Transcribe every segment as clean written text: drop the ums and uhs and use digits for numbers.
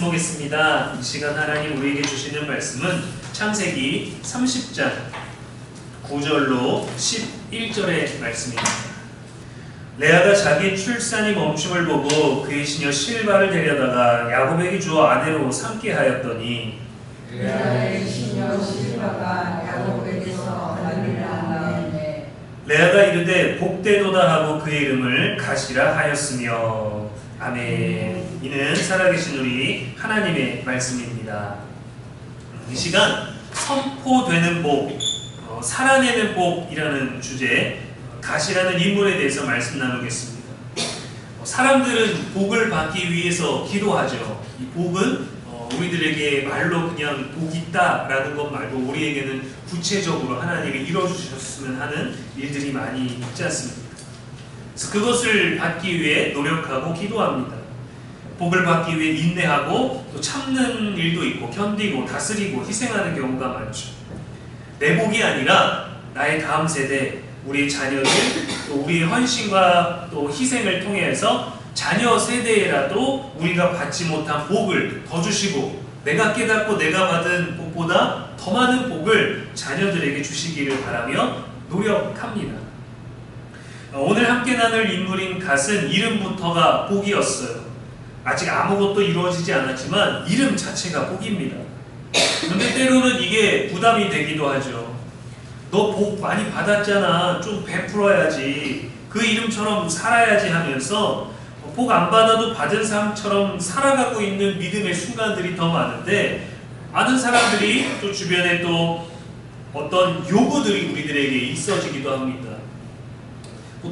보겠습니다. 이 시간 하나님 우리에게 주시는 말씀은 창세기 30장 9절로 11절의 말씀입니다. 레아가 자기 출산이 멈춤을 보고 그의 시녀 실바를 데려다가 야곱에게 주어 아내로 삼게 하였더니 레아의 시녀 실바가 야곱에게서 아내를 낳았네. 레아가 이르되 복되도다 하고 그의 이름을 가시라 하였으며. 아멘. 이는 살아계신 우리 하나님의 말씀입니다. 이 시간 선포되는 복, 살아내는 복이라는 주제, 가시라는 인물에 대해서 말씀 나누겠습니다. 사람들은 복을 받기 위해서 기도하죠. 이 복은 우리들에게 말로 그냥 복 있다라는 것 말고 우리에게는 구체적으로 하나님이 이루어주셨으면 하는 일들이 많이 있지 않습니까? 그래서 그것을 받기 위해 노력하고 기도합니다. 복을 받기 위해 인내하고 또 참는 일도 있고 견디고 다스리고 희생하는 경우가 많죠. 내 복이 아니라 나의 다음 세대, 우리 자녀들, 또 우리의 헌신과 또 희생을 통해서 자녀 세대에라도 우리가 받지 못한 복을 더 주시고 내가 깨닫고 내가 받은 복보다 더 많은 복을 자녀들에게 주시기를 바라며 노력합니다. 오늘 함께 나눌 인물인 갓은 이름부터가 복이었어요. 아직 아무것도 이루어지지 않았지만 이름 자체가 복입니다. 그런데 때로는 이게 부담이 되기도 하죠. 너 복 많이 받았잖아. 좀 베풀어야지. 그 이름처럼 살아야지 하면서 복 안 받아도 받은 사람처럼 살아가고 있는 믿음의 순간들이 더 많은데 많은 사람들이 또 주변에 또 어떤 요구들이 우리들에게 있어지기도 합니다.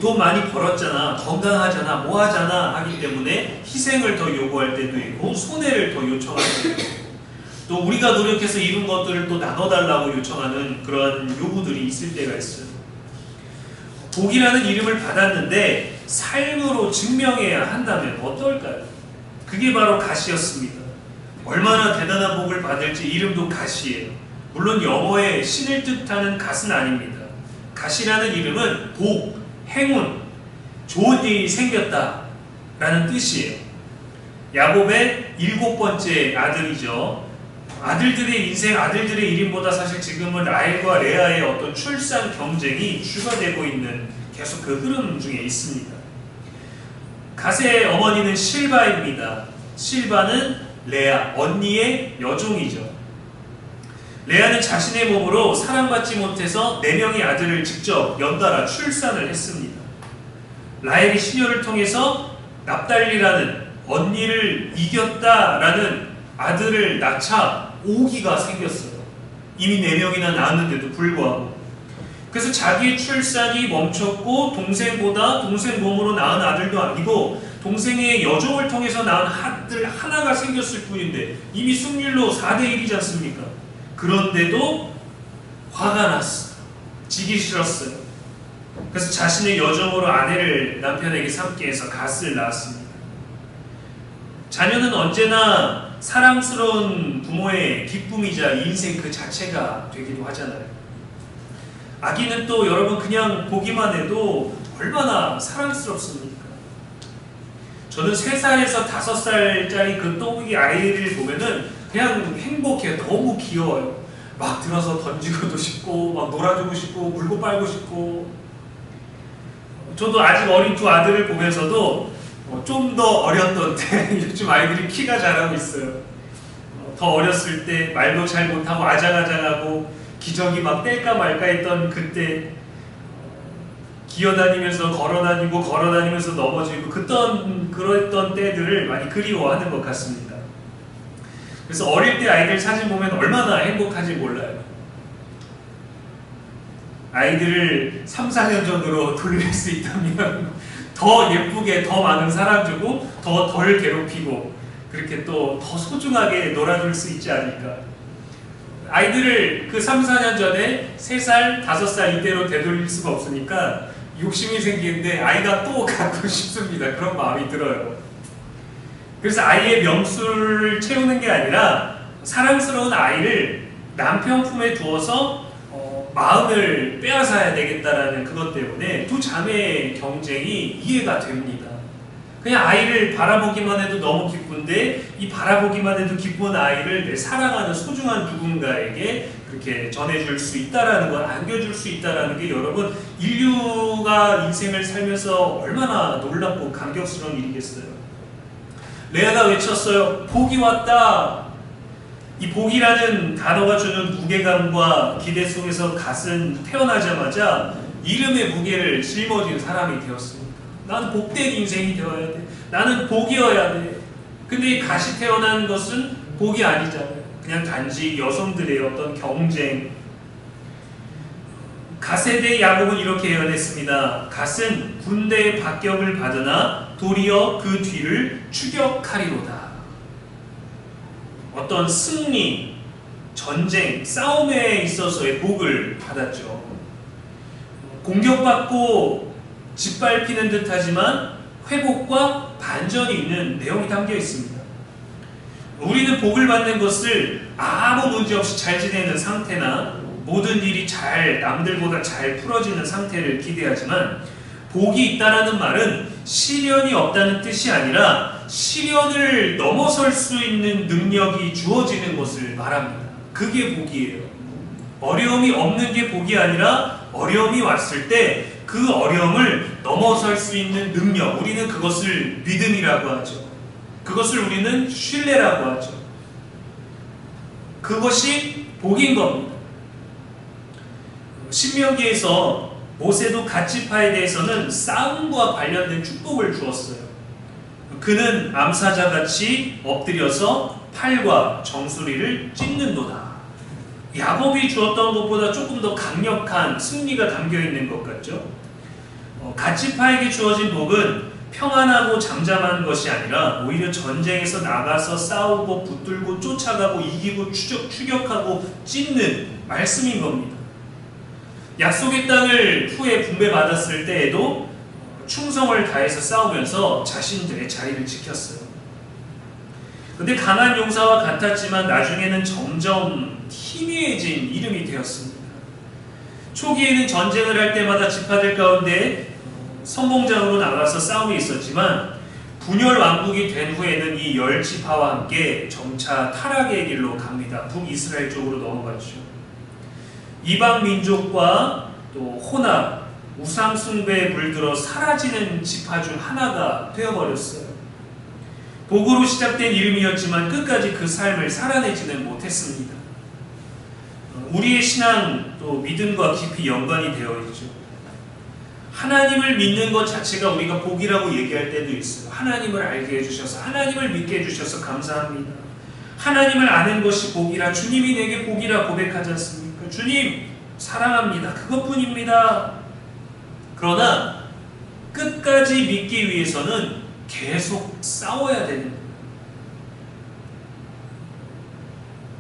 돈 많이 벌었잖아, 건강하잖아, 뭐하잖아 하기 때문에 희생을 더 요구할 때도 있고 손해를 더 요청할 때도 있고 또 우리가 노력해서 이룬 것들을 또 나눠달라고 요청하는 그런 요구들이 있을 때가 있어요. 복이라는 이름을 받았는데 삶으로 증명해야 한다면 어떨까요? 그게 바로 가시였습니다. 얼마나 대단한 복을 받을지 이름도 가시예요. 물론 영어에 신을 뜻하는 갓은 아닙니다. 가시라는 이름은 복, 행운, 좋은 일이 생겼다 라는 뜻이에요. 야곱의 7번째 아들이죠. 아들들의 인생, 아들들의 이름보다 사실 지금은 라헬과 레아의 어떤 출산 경쟁이 주가 되고 있는 계속 그 흐름 중에 있습니다. 갓의 어머니는 실바입니다. 실바는 레아, 언니의 여종이죠. 레아는 자신의 몸으로 사랑받지 못해서 4명의 아들을 직접 연달아 출산을 했습니다. 라헬이 시녀를 통해서 납달리라는 언니를 이겼다라는 아들을 낳자 오기가 생겼어요. 이미 4명이나 낳았는데도 불구하고. 그래서 자기의 출산이 멈췄고 동생보다 동생 몸으로 낳은 아들도 아니고 동생의 여종을 통해서 낳은 아들 하나가 생겼을 뿐인데 이미 승률로 4대1이지 않습니까? 그런데도 화가 났어요. 지기 싫었어요. 그래서 자신의 여종으로 아내를 남편에게 삼게 해서 갓을 낳았습니다. 자녀는 언제나 사랑스러운 부모의 기쁨이자 인생 그 자체가 되기도 하잖아요. 아기는 또 여러분 그냥 보기만 해도 얼마나 사랑스럽습니까? 저는 3살에서 5살짜리 그 또기 아이를 보면은 그냥 행복해요. 너무 귀여워요. 막 들어서 던지고도 싶고 막 놀아주고 싶고 물고 빨고 싶고. 저도 아직 어린 2 아들을 보면서도 좀 더 어렸던 때 요즘 아이들이 키가 자라고 있어요. 더 어렸을 때 말도 잘 못하고 아장아장하고 기저귀 막 뗄까 말까 했던 그때 기어다니면서 걸어다니면서 넘어지고 그랬던 때들을 많이 그리워하는 것 같습니다. 그래서 어릴 때 아이들 사진 보면 얼마나 행복한지 몰라요. 아이들을 3, 4년 전으로 돌릴 수 있다면 더 예쁘게 더 많은 사랑 주고 더 덜 괴롭히고 그렇게 또 더 소중하게 놀아줄 수 있지 않을까. 아이들을 그 3, 4년 전에 3살, 5살 이대로 되돌릴 수가 없으니까 욕심이 생기는데 아이가 또 갖고 싶습니다. 그런 마음이 들어요. 그래서 아이의 명수를 채우는 게 아니라 사랑스러운 아이를 남편 품에 두어서 마음을 빼앗아야 되겠다라는 그것 때문에 2 자매의 경쟁이 이해가 됩니다. 그냥 아이를 바라보기만 해도 너무 기쁜데 이 바라보기만 해도 기쁜 아이를 내 사랑하는 소중한 누군가에게 그렇게 전해줄 수 있다라는 걸, 안겨줄 수 있다라는 게 여러분 인류가 인생을 살면서 얼마나 놀랍고 감격스러운 일이겠어요. 레아가 외쳤어요. 복이 왔다. 이 복이라는 단어가 주는 무게감과 기대 속에서 갓은 태어나자마자 이름의 무게를 짊어진 사람이 되었습니다. 나는 복된 인생이 되어야 돼. 나는 복이어야 돼. 근데 이 갓이 태어난 것은 복이 아니잖아요. 그냥 단지 여성들의 어떤 경쟁. 갓에 대해 야곱은 이렇게 예언했습니다. 갓은 군대의 박격을 받으나 도리어 그 뒤를 추격하리로다. 어떤 승리, 전쟁, 싸움에 있어서의 복을 받았죠. 공격받고 짓밟히는 듯하지만 회복과 반전이 있는 내용이 담겨 있습니다. 우리는 복을 받는 것을 아무 문제 없이 잘 지내는 상태나 모든 일이 잘 남들보다 잘 풀어지는 상태를 기대하지만 복이 있다라는 말은 시련이 없다는 뜻이 아니라 시련을 넘어설 수 있는 능력이 주어지는 것을 말합니다. 그게 복이에요. 어려움이 없는 게 복이 아니라 어려움이 왔을 때 그 어려움을 넘어설 수 있는 능력, 우리는 그것을 믿음이라고 하죠. 그것을 우리는 신뢰라고 하죠. 그것이 복인 겁니다. 신명기에서 모세도 갓지파에 대해서는 싸움과 관련된 축복을 주었어요. 그는 암사자같이 엎드려서 팔과 정수리를 찢는도다. 야곱이 주었던 것보다 조금 더 강력한 승리가 담겨있는 것 같죠. 갓지파에게 주어진 복은 평안하고 잠잠한 것이 아니라 오히려 전쟁에서 나가서 싸우고 붙들고 쫓아가고 이기고 추격하고 찢는 말씀인 겁니다. 약속의 땅을 후에 분배받았을 때에도 충성을 다해서 싸우면서 자신들의 자리를 지켰어요. 근데 강한 용사와 같았지만 나중에는 점점 희미해진 이름이 되었습니다. 초기에는 전쟁을 할 때마다 지파들 가운데 선봉장으로 나가서 싸움이 있었지만 분열 왕국이 된 후에는 이 10지파와 함께 점차 타락의 길로 갑니다. 북이스라엘 쪽으로 넘어갔죠. 이방 민족과 또 혼합, 우상 숭배에 물들어 사라지는 지파 중 하나가 되어버렸어요. 복으로 시작된 이름이었지만 끝까지 그 삶을 살아내지는 못했습니다. 우리의 신앙 또 믿음과 깊이 연관이 되어 있죠. 하나님을 믿는 것 자체가 우리가 복이라고 얘기할 때도 있어요. 하나님을 알게 해주셔서, 하나님을 믿게 해주셔서 감사합니다. 하나님을 아는 것이 복이라, 주님이 내게 복이라 고백하지 않습니까? 주님 사랑합니다. 그것뿐입니다. 그러나 끝까지 믿기 위해서는 계속 싸워야 되는 거예요.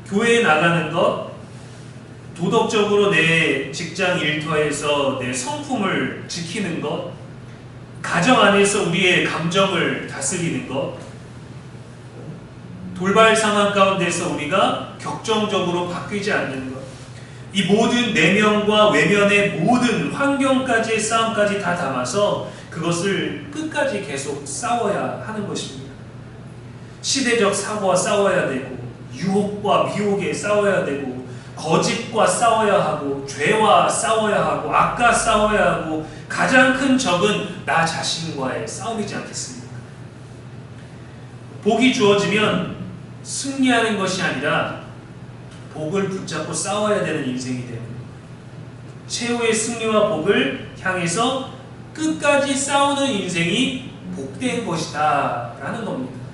교회에 나가는 것, 도덕적으로 내 직장 일터에서 내 성품을 지키는 것, 가정 안에서 우리의 감정을 다스리는 것, 돌발 상황 가운데서 우리가 격정적으로 바뀌지 않는 것, 이 모든 내면과 외면의 모든 환경까지의 싸움까지 다 담아서 그것을 끝까지 계속 싸워야 하는 것입니다. 시대적 사고와 싸워야 되고, 유혹과 미혹에 싸워야 되고, 거짓과 싸워야 하고, 죄와 싸워야 하고, 악과 싸워야 하고, 가장 큰 적은 나 자신과의 싸움이지 않겠습니까? 복이 주어지면 승리하는 것이 아니라 복을 붙잡고 싸워야 되는 인생이 되는 거예요. 최후의 승리와 복을 향해서 끝까지 싸우는 인생이 복된 것이다 라는 겁니다.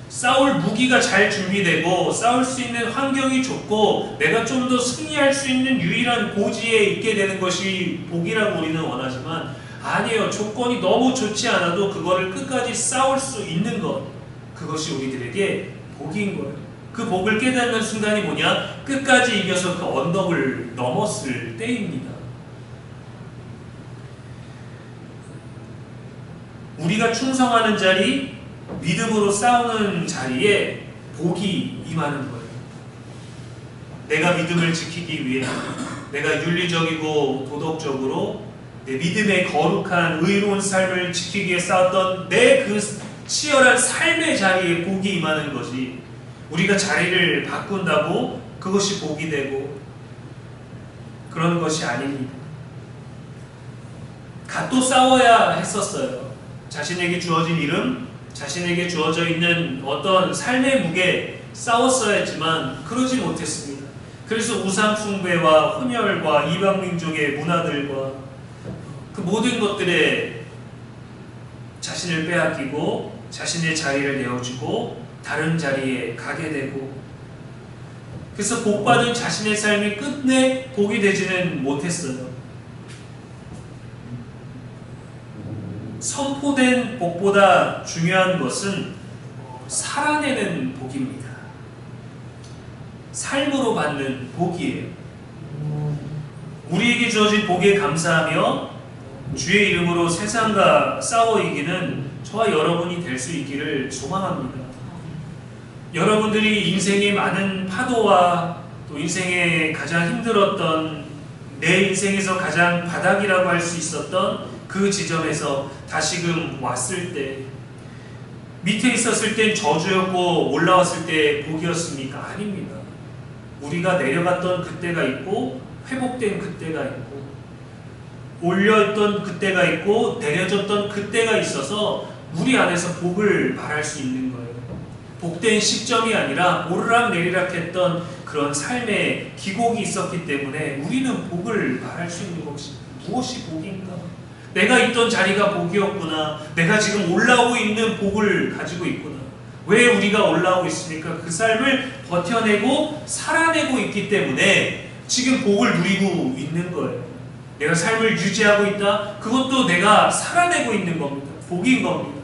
싸울 무기가 잘 준비되고 싸울 수 있는 환경이 좋고 내가 좀 더 승리할 수 있는 유일한 고지에 있게 되는 것이 복이라고 우리는 원하지만 아니에요. 조건이 너무 좋지 않아도 그거를 끝까지 싸울 수 있는 것, 그것이 우리들에게 복인 거예요. 그 복을 깨닫는 순간이 뭐냐? 끝까지 이겨서 그 언덕을 넘었을 때입니다. 우리가 충성하는 자리, 믿음으로 싸우는 자리에 복이 임하는 거예요. 내가 믿음을 지키기 위해, 내가 윤리적이고 도덕적으로 내 믿음의 거룩한 의로운 삶을 지키기 위해 싸웠던 내 그 치열한 삶의 자리에 복이 임하는 것이, 우리가 자리를 바꾼다고 그것이 복이 되고 그런 것이 아닙니다. 갓도 싸워야 했었어요. 자신에게 주어진 이름, 자신에게 주어져 있는 어떤 삶의 무게 싸웠어야 했지만 그러지 못했습니다. 그래서 우상 숭배와 혼혈과 이방 민족의 문화들과 그 모든 것들에 자신을 빼앗기고 자신의 자리를 내어주고 다른 자리에 가게 되고, 그래서 복받은 자신의 삶이 끝내 복이 되지는 못했어요. 선포된 복보다 중요한 것은 살아내는 복입니다. 삶으로 받는 복이에요. 우리에게 주어진 복에 감사하며 주의 이름으로 세상과 싸워 이기는 저와 여러분이 될 수 있기를 소망합니다. 여러분들이 인생의 많은 파도와 또 인생에 가장 힘들었던, 내 인생에서 가장 바닥이라고 할 수 있었던 그 지점에서 다시금 왔을 때, 밑에 있었을 땐 저주였고 올라왔을 때 복이었습니까? 아닙니다. 우리가 내려갔던 그때가 있고 회복된 그때가 있고 올려있던 그때가 있고 내려졌던 그때가 있어서 우리 안에서 복을 말할 수 있는 거예요. 복된 시점이 아니라 오르락내리락 했던 그런 삶의 기곡이 있었기 때문에 우리는 복을 말할 수 있는 것이, 무엇이 복인가? 내가 있던 자리가 복이었구나. 내가 지금 올라오고 있는 복을 가지고 있구나. 왜 우리가 올라오고 있습니까? 그 삶을 버텨내고 살아내고 있기 때문에 지금 복을 누리고 있는 거예요. 내가 삶을 유지하고 있다? 그것도 내가 살아내고 있는 겁니다. 복인 겁니다.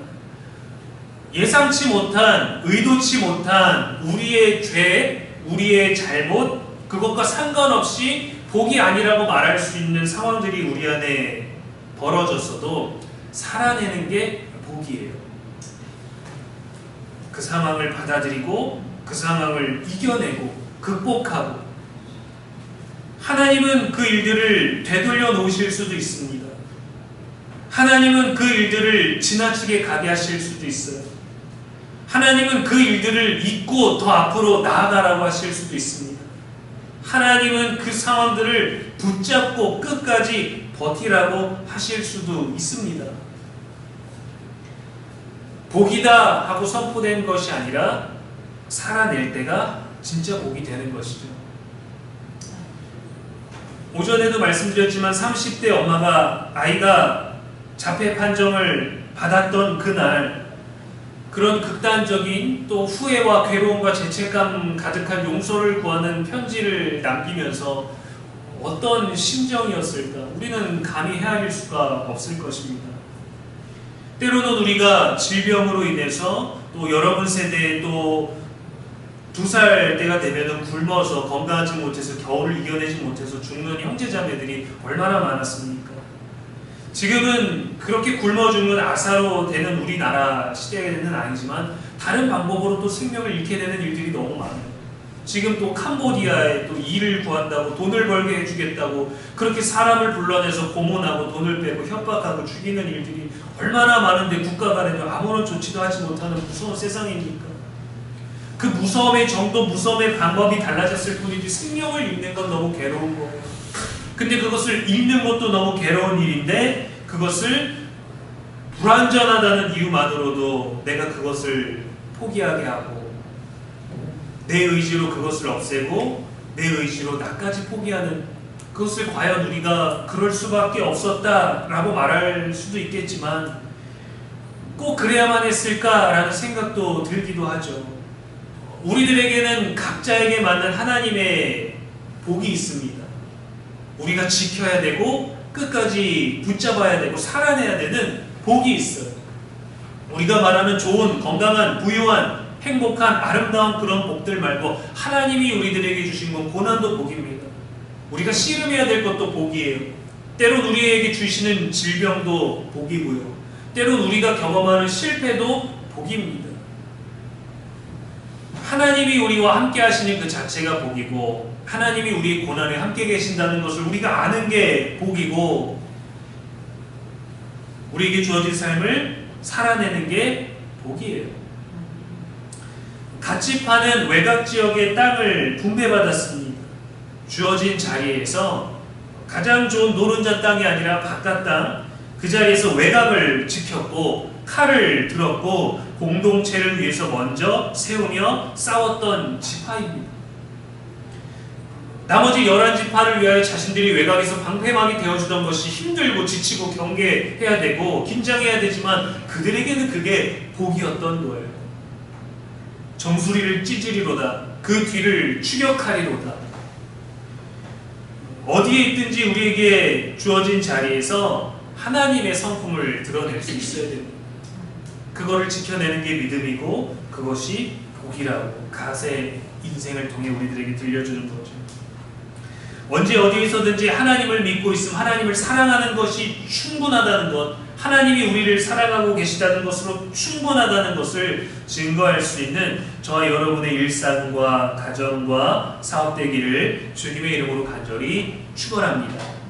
예상치 못한, 의도치 못한 우리의 죄, 우리의 잘못, 그것과 상관없이 복이 아니라고 말할 수 있는 상황들이 우리 안에 벌어졌어도 살아내는 게 복이에요. 그 상황을 받아들이고 그 상황을 이겨내고 극복하고, 하나님은 그 일들을 되돌려 놓으실 수도 있습니다. 하나님은 그 일들을 지나치게 가게 하실 수도 있어요. 하나님은 그 일들을 잊고 더 앞으로 나아가라고 하실 수도 있습니다. 하나님은 그 상황들을 붙잡고 끝까지 버티라고 하실 수도 있습니다. 복이다 하고 선포된 것이 아니라 살아낼 때가 진짜 복이 되는 것이죠. 오전에도 말씀드렸지만 30대 엄마가 아이가 자폐 판정을 받았던 그날, 그런 극단적인 또 후회와 괴로움과 죄책감 가득한 용서를 구하는 편지를 남기면서 어떤 심정이었을까? 우리는 감히 헤아릴 수가 없을 것입니다. 때로는 우리가 질병으로 인해서 또 여러분 세대에 또 2살 때가 되면 굶어서 건강하지 못해서 겨울을 이겨내지 못해서 죽는 형제자매들이 얼마나 많았습니까? 지금은 그렇게 굶어 죽는 아사로 되는 우리나라 시대는 아니지만 다른 방법으로 또 생명을 잃게 되는 일들이 너무 많아요. 지금 또 캄보디아에 또 일을 구한다고 돈을 벌게 해주겠다고 그렇게 사람을 불러내서 고문하고 돈을 빼고 협박하고 죽이는 일들이 얼마나 많은데 국가 간에도 아무런 조치도 하지 못하는 무서운 세상입니까? 그 무서움의 정도, 무서움의 방법이 달라졌을 뿐이지 생명을 잃는 건 너무 괴로운 거예요. 근데 그것을 잃는 것도 너무 괴로운 일인데 그것을 불완전하다는 이유만으로도 내가 그것을 포기하게 하고 내 의지로 그것을 없애고 내 의지로 나까지 포기하는, 그것을 과연 우리가 그럴 수밖에 없었다라고 말할 수도 있겠지만 꼭 그래야만 했을까라는 생각도 들기도 하죠. 우리들에게는 각자에게 맞는 하나님의 복이 있습니다. 우리가 지켜야 되고 끝까지 붙잡아야 되고 살아내야 되는 복이 있어요. 우리가 말하는 좋은, 건강한, 부유한, 행복한, 아름다운 그런 복들 말고 하나님이 우리들에게 주신 건 고난도 복입니다. 우리가 씨름해야 될 것도 복이에요. 때론 우리에게 주시는 질병도 복이고요. 때론 우리가 경험하는 실패도 복입니다. 하나님이 우리와 함께 하시는 그 자체가 복이고 하나님이 우리의 고난에 함께 계신다는 것을 우리가 아는 게 복이고, 우리에게 주어진 삶을 살아내는 게 복이에요. 같이 파는 외곽 지역의 땅을 분배받았습니다. 주어진 자리에서 가장 좋은 노른자 땅이 아니라 바깥 땅, 그 자리에서 외곽을 지켰고 칼을 들었고 공동체를 위해서 먼저 세우며 싸웠던 지파입니다. 나머지 11지파를 위하여 자신들이 외곽에서 방패막이 되어주던 것이 힘들고 지치고 경계해야 되고 긴장해야 되지만 그들에게는 그게 복이었던 거예요. 정수리를 찢으리로다. 그 뒤를 추격하리로다. 어디에 있든지 우리에게 주어진 자리에서 하나님의 성품을 드러낼 수 있어야 됩니다. 그거를 지켜내는 게 믿음이고 그것이 복이라고 가세 인생을 통해 우리들에게 들려주는 거죠. 언제 어디에서든지 하나님을 믿고 있음, 하나님을 사랑하는 것이 충분하다는 것, 하나님이 우리를 사랑하고 계시다는 것으로 충분하다는 것을 증거할 수 있는 저와 여러분의 일상과 가정과 사업 되기를 주님의 이름으로 간절히 축원합니다.